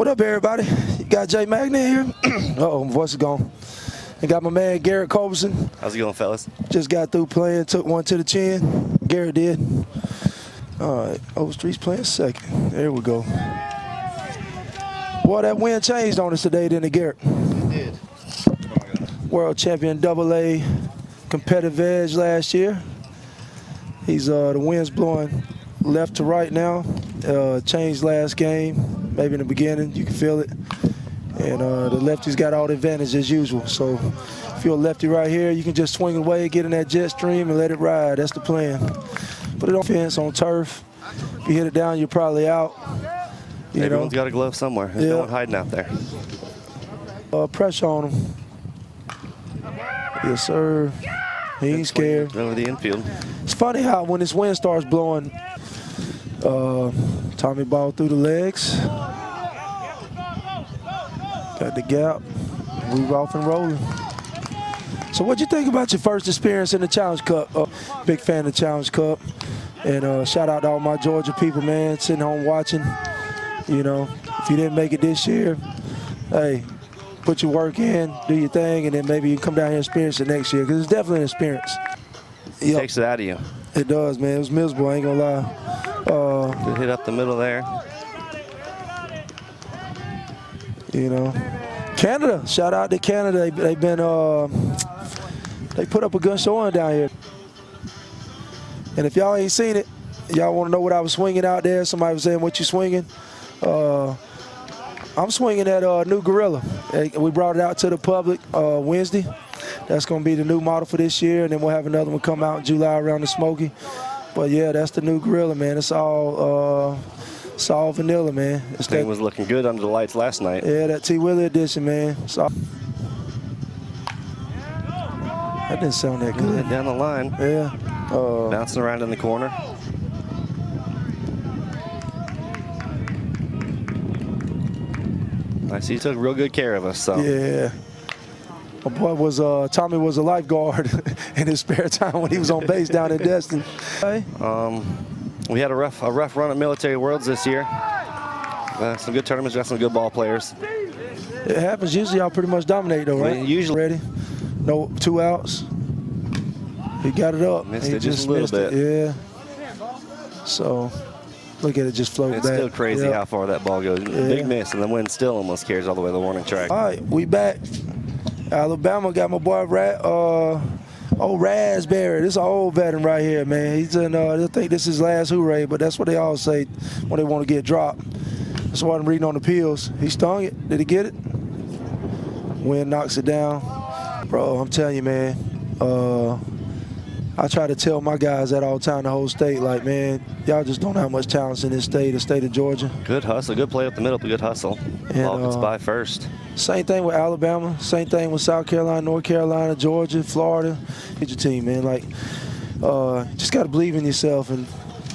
What up, everybody? You got J Magnum here. Uh-oh, my voice is gone. And got my man Garrett Culbertson. How's it going, fellas? Just got through playing, took one to the chin. Garrett did. All right, Overstreet's playing second. There we go. Boy, that wind changed on us today, didn't it, Garrett? It did. World champion AA competitive edge last year. He's the wind's blowing left to right now. Changed last game, maybe in the beginning, you can feel it. And the lefty's got all the advantage as usual. So if you're a lefty right here, you can just swing away, get in that jet stream, and let it ride. That's the plan. Put it on fence, on turf. If you hit it down, you're probably out. Everyone's got a glove somewhere. There's no one hiding out there. Pressure on him. Yes, sir. He ain't scared. Over the infield. It's funny how when this wind starts blowing, Tommy ball through the legs. Got the gap. Move off and rolling. So what'd you think about your first experience in the Challenge Cup? Big fan of the Challenge Cup. And shout out to all my Georgia people, man, sitting home watching. You know, if you didn't make it this year, hey, put your work in, do your thing, and then maybe you come down here and experience it next year, because it's definitely an experience. It takes it out of you. It does, man. It was miserable, I ain't gonna lie. Good hit up the middle there. You know, Canada, shout out to Canada. They've been, they put up a good showing down here. And if y'all ain't seen it, y'all want to know what I was swinging out there, somebody was saying, what you swinging? I'm swinging that new Gorilla. We brought it out to the public Wednesday. That's going to be the new model for this year, and then we'll have another one come out in July around the Smoky. But yeah, that's the new Gorilla, man. It's all vanilla, man. This thing was looking good under the lights last night. Yeah, that T. Willie edition, man. That didn't sound that good. Down the line. Yeah. Bouncing around in the corner. I see he took real good care of us. So yeah. My boy was Tommy was a lifeguard in his spare time when he was on base down in Destin. Hey. We had a rough run at Military Worlds this year. Some good tournaments, got some good ball players. It happens. Usually y'all pretty much dominate though, right? Usually. Ready? No 2 outs. He got it up. Missed he it just a little bit. Yeah. So look at it just float back. It's still crazy how far that ball goes. Yeah. Big miss, and the wind still almost carries all the way to the warning track. All right, we back. Alabama got my boy old Raspberry. This is an old veteran right here, man. He's in, I think this is his last hooray, but that's what they all say when they want to get dropped. That's what I'm reading on the pills. He stung it. Did he get it? Wind knocks it down. Bro, I'm telling you, man. I try to tell my guys that all the time, the whole state, like, man, y'all just don't have much talent in this state, the state of Georgia. Good hustle, good play up the middle, but good hustle. Ball gets by first. Same thing with Alabama, same thing with South Carolina, North Carolina, Georgia, Florida. Get your team, man. Like, just got to believe in yourself. And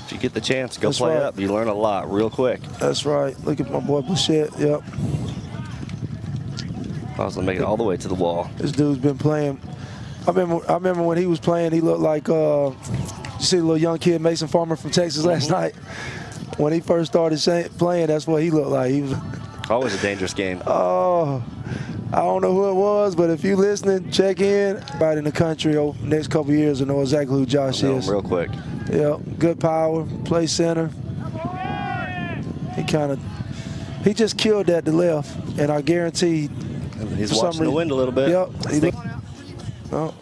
if you get the chance, go play up. You learn a lot real quick. That's right. Look at my boy Bouchette. Yep. I was going to make it all the way to the wall. This dude's been playing. I remember when he was playing, he looked like, you see the little young kid, Mason Farmer from Texas last night. When he first started playing, that's what he looked like. He was always a dangerous game. Oh, I don't know who it was, but if you listening, check in. Right in the country over the next couple of years, I know exactly who Josh is. Real quick. Yeah, good power, play center. He just killed that to left, and I guarantee. He's watching the wind a little bit. Yep. Oh.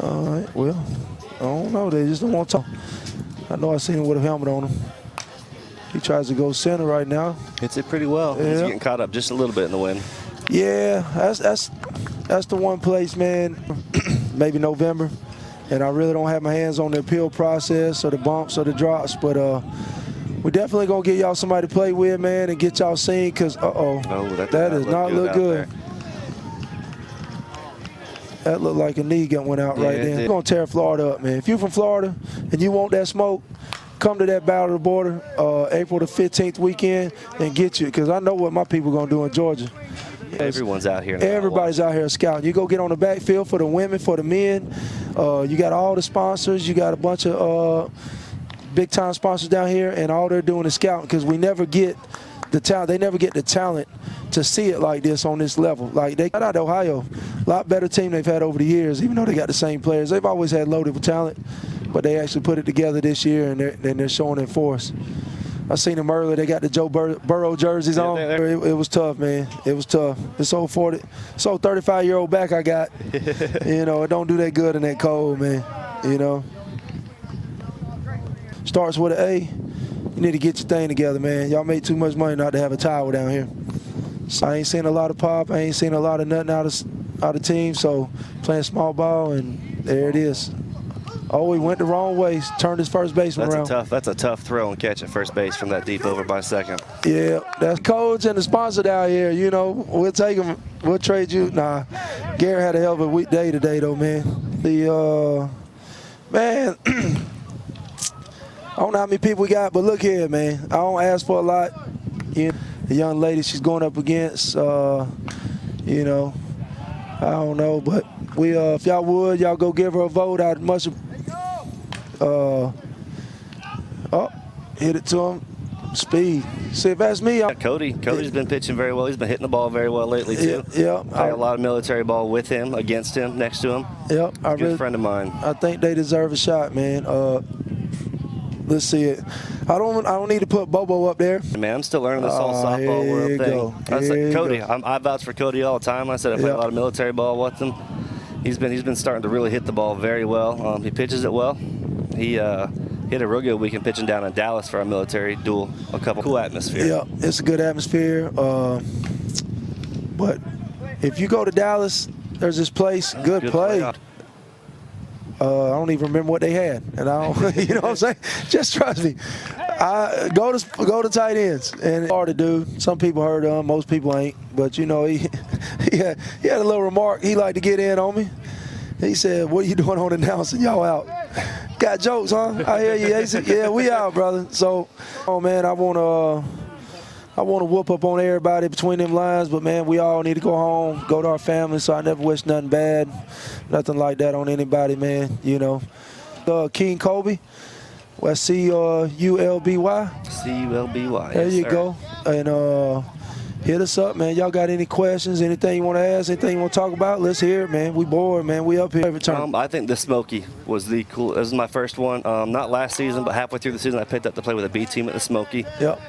All right, well, I don't know. They just don't want to talk. I know I seen him with a helmet on him. He tries to go center right now. Hits it pretty well. Yeah. He's getting caught up just a little bit in the wind. Yeah, that's the one place, man, maybe November. And I really don't have my hands on the appeal process or the bumps or the drops, but we're definitely going to get y'all somebody to play with, man, and get y'all seen because, that does not look good. That looked like a knee went out right there. We're going to tear Florida up, man. If you're from Florida and you want that smoke, come to that Battle of the Border April the 15th weekend and get you, because I know what my people are going to do in Georgia. Everyone's out here. Everybody's out here scouting. You go get on the backfield for the women, for the men. You got all the sponsors. You got a bunch of big-time sponsors down here, and all they're doing is scouting because we never get the talent. They never get the talent to see it like this on this level. Like they got out of Ohio, a lot better team they've had over the years, even though they got the same players. They've always had loaded with talent, but they actually put it together this year, and they're showing it for us. I seen them earlier. They got the Joe Burrow jerseys on. It was tough, man. It was tough. This old 35-year-old back I got, you know, it don't do that good in that cold, man. You know. Starts with an A. You need to get your thing together, man. Y'all make too much money not to have a towel down here. So I ain't seen a lot of pop. I ain't seen a lot of nothing out of team. So playing small ball, and there it is. Oh, he went the wrong way. Turned his first baseman around. That's a tough throw and catch at first base from that deep over by second. Yeah, that's coach and the sponsor down here. You know, we'll take him. We'll trade you. Nah, Garrett had a hell of a weekday today, though, man. Man, I don't know how many people we got, but look here, man. I don't ask for a lot. You know, the young lady she's going up against, you know, I don't know, but we, if y'all would, y'all go give her a vote. I'd much. Oh, hit it to him. Speed. See, if that's me, Cody's been pitching very well. He's been hitting the ball very well lately too. Yeah. I got a lot of military ball with him, against him, next to him. Yep. A good friend of mine. I think they deserve a shot, man. Let's see it. I don't need to put Bobo up there. Man, I'm still learning this whole softball world thing. I said, Cody, I vouch for Cody all the time. I said I play a lot of military ball with him. He's been starting to really hit the ball very well. He pitches it well. He hit a real good weekend pitching down in Dallas for our military duel. A couple cool atmosphere. Yeah, it's a good atmosphere. But if you go to Dallas, there's this place, good play. I don't even remember what they had, and I don't, you know what I'm saying? Just trust me. Go to tight ends, and it's hard to do. Some people heard of him, most people ain't. But you know, he had a little remark. He liked to get in on me. He said, "What are you doing on announcing? Y'all out? Got jokes, huh? I hear you." He said, "Yeah, we out, brother." So, oh man, I wanna whoop up on everybody between them lines, but man, we all need to go home, go to our family. So I never wish nothing bad, nothing like that on anybody, man. You know, King Kobe, well, C-U-L-B-Y. C-U-L-B-Y. There you go. And hit us up, man. Y'all got any questions, anything you want to ask, anything you want to talk about? Let's hear it, man. We bored, man. We up here every time. I think the Smoky was the cool. This is my first one. Not last season, but halfway through the season, I picked up to play with a B team at the Smoky. Yep.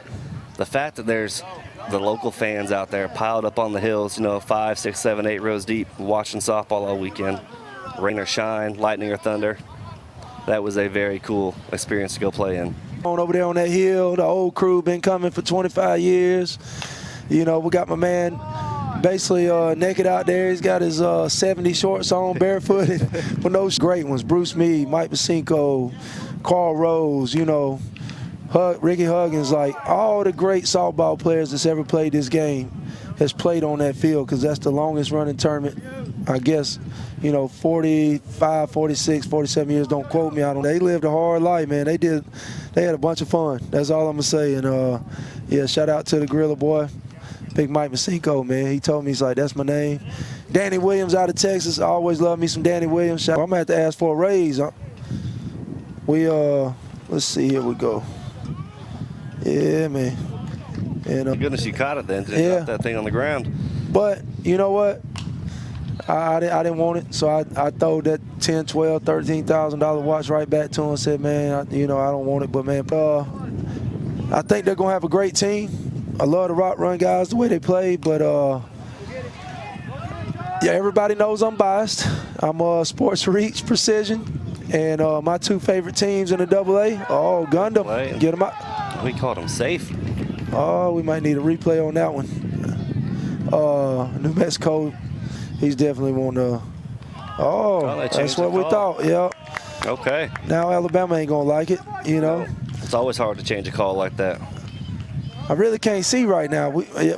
The fact that there's the local fans out there piled up on the hills, you know, 5, 6, 7, 8 rows deep, watching softball all weekend, rain or shine, lightning or thunder. That was a very cool experience to go play in. Over there on that hill, the old crew been coming for 25 years. You know, we got my man basically naked out there. He's got his 70 shorts on, barefooted, with those great ones. Bruce Meade, Mike Basinko, Carl Rose, you know, Ricky Huggins, like all the great softball players that's ever played this game has played on that field, because that's the longest running tournament. I guess, you know, 45, 46, 47 years, don't quote me. They lived a hard life, man. They had a bunch of fun. That's all I'm gonna say. And yeah, shout out to the Gorilla Boy, Big Mike Basinko, man. He told me, he's like, that's my name. Danny Williams out of Texas. I always love me some Danny Williams. I'm gonna have to ask for a raise. Let's see, here we go. Yeah, man. And, Thank goodness you caught it then. Just dropped that thing on the ground. But you know what? I didn't want it, so I throw that $10,000, $12,000, $13,000 watch right back to him and said, man, you know, I don't want it. But man, I think they're gonna have a great team. I love the rock run guys, the way they play. But yeah, everybody knows I'm biased. I'm Sports Reach, Precision, and my two favorite teams in the AA. Oh, Gundam, get them out. We called him safe. Oh, we might need a replay on that one. New Mexico, he's definitely want to. Oh, that's what we thought. Yeah. Okay. Now Alabama ain't gonna like it, you know. It's always hard to change a call like that. I really can't see right now.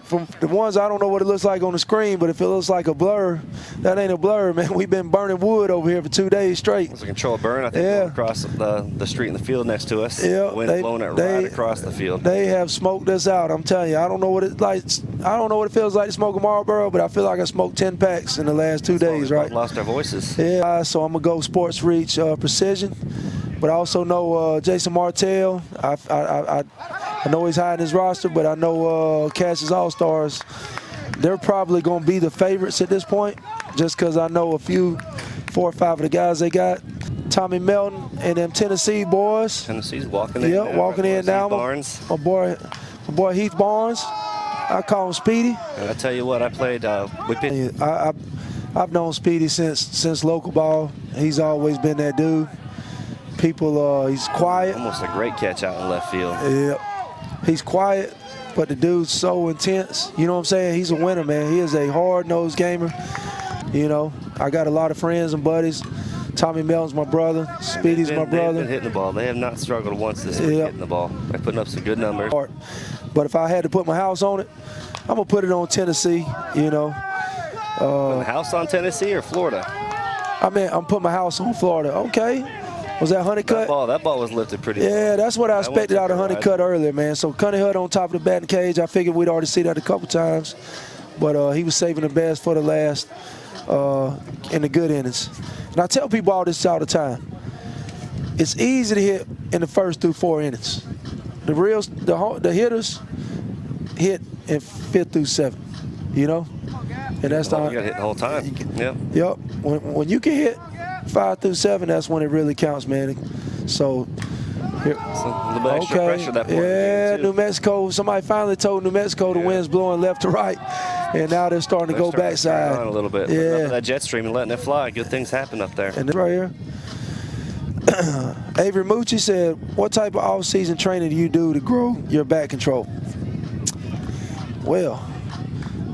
From the ones, I don't know what it looks like on the screen, but if it looks like a blur, that ain't a blur, man. We've been burning wood over here for 2 days straight. It's a controlled burn, I think, going across the street in the field next to us. Yeah, Wind blowing it right across the field. They have smoked us out, I'm telling you. I don't know what it like. I don't know what it feels like to smoke a Marlboro, but I feel like I smoked 10 packs in the last 2 days, right? Lost our voices. Yeah, so I'm going to go Sports Reach Precision. But I also know Jason Martell. I know he's high in his roster, but I know Cash's All-Stars, they're probably going to be the favorites at this point, just because I know 4 or 5 of the guys they got. Tommy Melton and them Tennessee boys. Tennessee's walking in. Yep, walking in now. Barnes. My boy Heath Barnes. I call him Speedy. And I tell you what, I played. I've known Speedy since local ball. He's always been that dude. People, he's quiet. Almost a great catch out in left field. Yep. He's quiet, but the dude's so intense. You know what I'm saying? He's a winner, man. He is a hard-nosed gamer. You know, I got a lot of friends and buddies. Tommy Melton's my brother. Speedy's my brother. They've been hitting the ball. They have not struggled once this week hitting the ball. They're putting up some good numbers. But if I had to put my house on it, I'm going to put it on Tennessee, you know. Putting the house on Tennessee or Florida? I mean, I'm putting my house on Florida. Okay. Was that Honeycutt? That ball was lifted pretty well. Yeah, that's what I expected out of Honeycutt earlier, man. So Honeycutt on top of the batting cage, I figured we'd already see that a couple times. But he was saving the best for the last in the good innings. And I tell people all this all the time. It's easy to hit in the first through 4 innings. The hitters hit in 5th through 7, you know? And that's you got to hit the whole time. Yep. When you can hit 5 through 7, that's when it really counts, man. So, here. So a little bit extra pressure that point. Yeah, New Mexico. Somebody finally told New Mexico the wind's blowing left to right, and now they're starting to go backside. On a little bit. Yeah. That jet stream and letting it fly. Good things happen up there. And right here, Avery Mucci said, "What type of off-season training do you do to grow your bat control?" Well,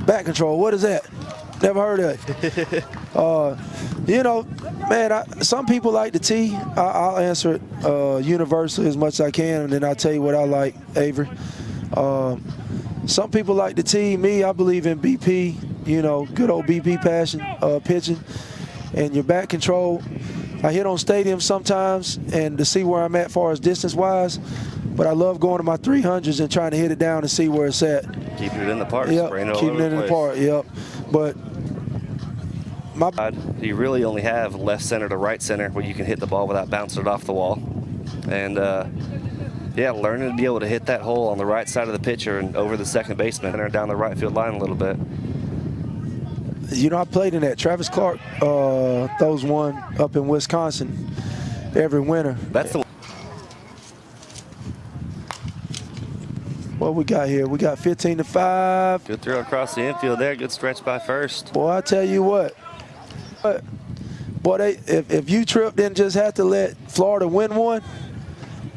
bat control. What is that? Never heard of it. You know, man, some people like the tee. I'll answer it universally as much as I can, and then I'll tell you what I like, Avery. Some people like the tee. Me, I believe in BP, you know, good old BP passion, pitching. And your bat control, I hit on stadiums sometimes and to see where I'm at far as distance-wise, but I love going to my 300s and trying to hit it down and see where it's at. Keeping it in the park. Yep, keeping it in the park, yep. But you really only have left center to right center where you can hit the ball without bouncing it off the wall. And yeah, learning to be able to hit that hole on the right side of the pitcher and over the second baseman and down the right field line a little bit. You know, I played in that. Travis Clark throws one up in Wisconsin every winter. That's the one. What we got here? We got 15-5. Good throw across the infield there. Good stretch by first. Boy, I tell you what. Boy, if you tripped, then just had to let Florida win one.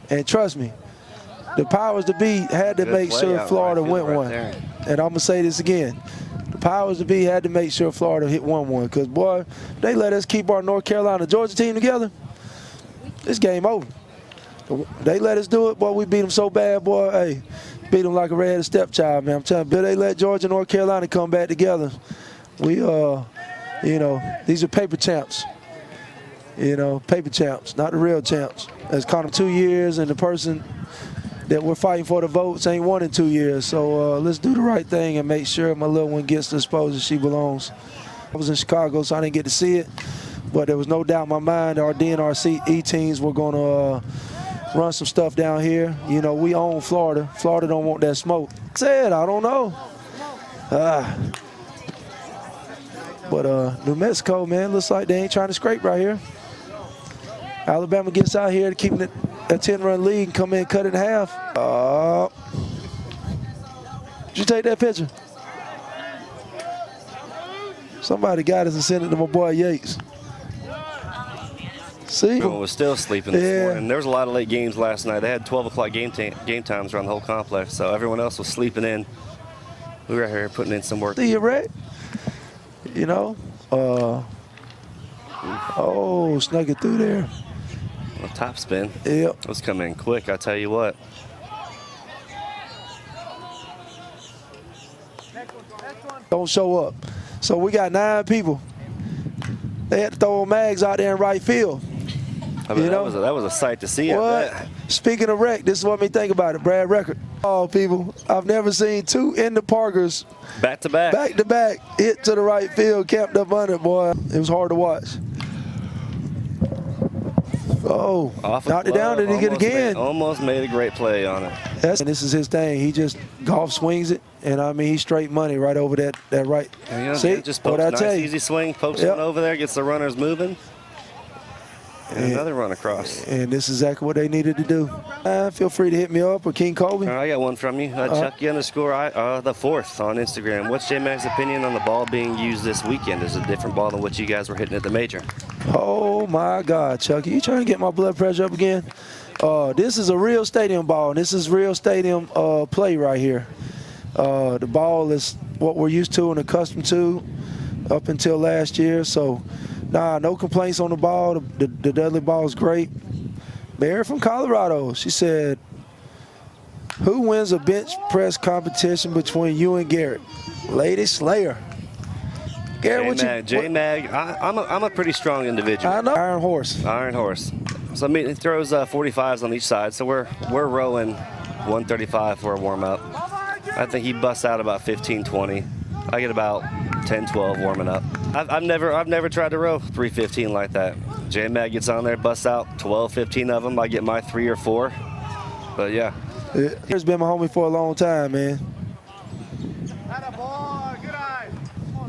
And trust me, the powers to be had to make sure Florida win one. And I'm going to say this again. The powers to be had to make sure Florida hit 1-1. Because, boy, they let us keep our North Carolina-Georgia team together. This game over. They let us do it. Boy, we beat them so bad, boy. Hey, beat them like a red stepchild, man. I'm telling you, they let Georgia and North Carolina come back together. We, you know, these are paper champs. You know, paper champs, not the real champs. It's caught them 2 years, and the person that we're fighting for the votes ain't won in 2 years. So let's do the right thing and make sure my little one gets the exposure she belongs. I was in Chicago, so I didn't get to see it. But there was no doubt in my mind our DNRC teams were going to run some stuff down here. You know, we own Florida. Florida don't want that smoke. Said, I don't know. But New Mexico, man, looks like they ain't trying to scrape right here. Alabama gets out here to keep it a 10-run lead and come in and cut it in half. Did you take that picture? Somebody got us and sent it to my boy Yates. See? Everyone was still sleeping this morning. There was a lot of late games last night. They had 12 o'clock game times around the whole complex, so everyone else was sleeping in. We were out here putting in some work. See you, Ray? You know? Oh, snuck it through there. A top spin. Yep. It was coming in quick, I tell you what. Don't show up. So we got 9 people. They had to throw Mags out there in right field. I mean, you know? that was a sight to see. What? Speaking of wreck, this is what me think about it. Brad Record. Oh, people, I've never seen 2 in the Parkers back to back hit to the right field, camped up under it, boy. It was hard to watch. Oh, Off knocked it down. Did he get it again? Almost made a great play on it. And this is his thing. He just golf swings it, and I mean, he's straight money right over that right. And, you know, see, just pokes, what I nice tell you? easy swing, pokes one over there, gets the runners moving. And another run across. And this is exactly what they needed to do. Feel free to hit me up or King Colby. I got one from you. Chucky _ the 4th on Instagram. What's J-Mac's opinion on the ball being used this weekend? Is it a different ball than what you guys were hitting at the major? Oh my God, Chucky, you trying to get my blood pressure up again? This is a real stadium ball, and this is real stadium play right here. The ball is what we're used to and accustomed to up until last year. So, nah, no complaints on the ball. The Dudley ball is great. Mary from Colorado, she said, who wins a bench press competition between you and Garrett? Lady Slayer. Garrett, J-Mag, I'm a pretty strong individual. I know. Iron Horse. Iron Horse. So I mean, he throws 45s on each side. So we're rowing 135 for a warm up. I think he busts out about 15, 20. I get about 10, 12 warming up. I've never tried to row 315 like that. J-Mag gets on there, busts out 12, 15 of them. I get my 3 or 4. But yeah. He's been my homie for a long time, man.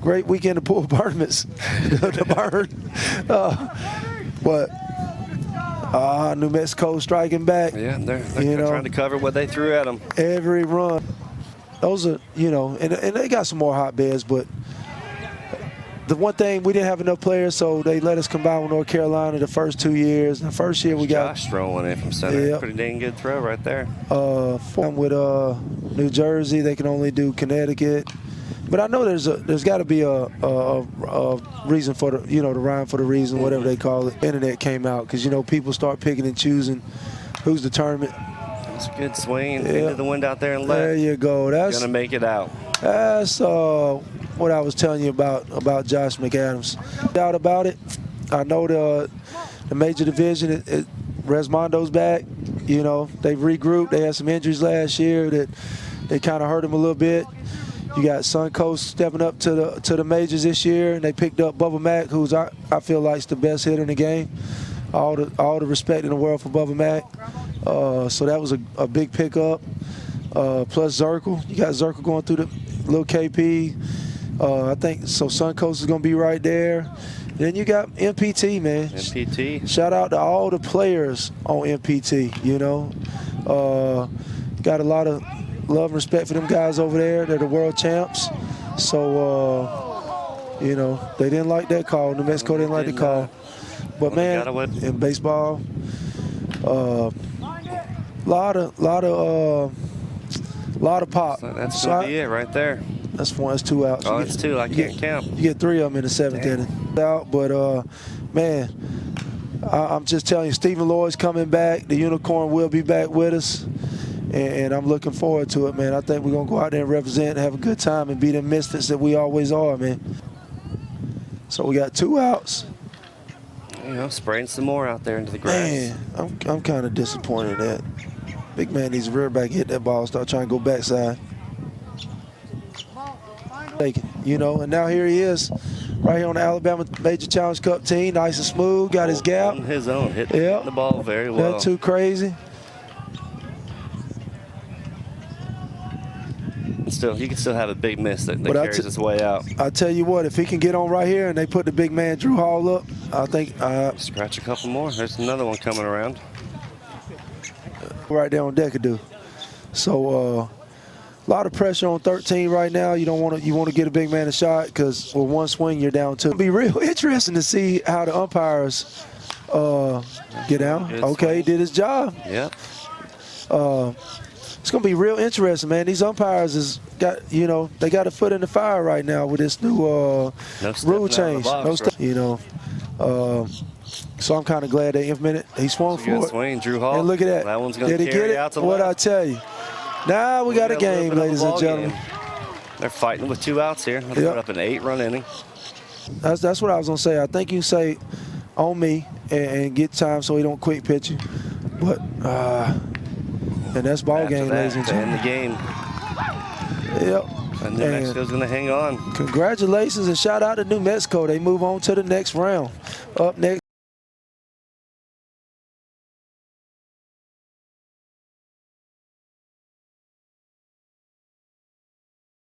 Great weekend of pool apartments. The burn. But New Mexico striking back. Yeah, they're trying to cover what they threw at them. Every run. Those are, you know, and they got some more hotbeds, but the one thing, we didn't have enough players, so they let us combine with North Carolina the first 2 years. The first year we got Josh throwing in from center. Yep. Pretty dang good throw right there. With New Jersey, they can only do Connecticut. But I know there's got to be a reason for the, you know, the rhyme for the reason, whatever they call it. Internet came out because, you know, people start picking and choosing who's the tournament. That's a good swing into the wind out there and left. There you go. That's gonna make it out. That's what I was telling you about Josh McAdams. Doubt about it. I know the major division, Resmondo's back. You know, they've regrouped. They had some injuries last year that they kind of hurt him a little bit. You got Suncoast stepping up to the majors this year, and they picked up Bubba Mack, who's I feel like is the best hitter in the game. All the respect in the world for Bubba Mack. So that was a big pickup. Plus Zirkle, you got Zirkle going through the little KP. I think so. Suncoast is going to be right there. Then you got MPT, man. MPT. Shout out to all the players on MPT. You know, got a lot of love and respect for them guys over there. They're the world champs. So, you know, they didn't like that call. New Mexico didn't like the call. But man, in baseball, lot of pop. So that's gonna be it right there. That's one. That's 2 outs. Oh, it's 2. I can't count. You get 3 of them in the 7th inning. Out, but man, I'm just telling you, Stephen Lloyd's coming back. The Unicorn will be back with us, and I'm looking forward to it, man. I think we're gonna go out there and represent, and have a good time, and be the misfits that we always are, man. So we got 2 outs. You know, spraying some more out there into the grass. Man, I'm kind of disappointed that big man needs a rear back, hit that ball, start trying to go backside. You know, and now here he is, right here on the Alabama Major Challenge Cup team, nice and smooth, got his gap. On his own, hitting the ball very well. Not too crazy. Still, he can still have a big miss that carries his way out. I tell you what, if he can get on right here and they put the big man Drew Hall up, I think. Scratch a couple more. There's another one coming around. Right there on Decadu. So, a lot of pressure on 13 right now. You want to get a big man a shot because with one swing you're down 2. It'll be real interesting to see how the umpires get down. Okay, did his job. Yeah. It's gonna be real interesting, man. These umpires they got a foot in the fire right now with this new rule change. So I'm kind of glad they implemented. He swung for it. Swing, Drew Hall. And look at that. That one's gonna carry out to what left. I tell you. Now we got a game, ladies and gentlemen. They're fighting with 2 outs here. They'll put up an 8-run inning. That's what I was gonna say. I think you say on me and get time so he don't quick pitch you. But and that's ball game, ladies and gentlemen. End the game. Yep. And New Mexico's going to hang on. Congratulations and shout out to New Mexico. They move on to the next round. Up next.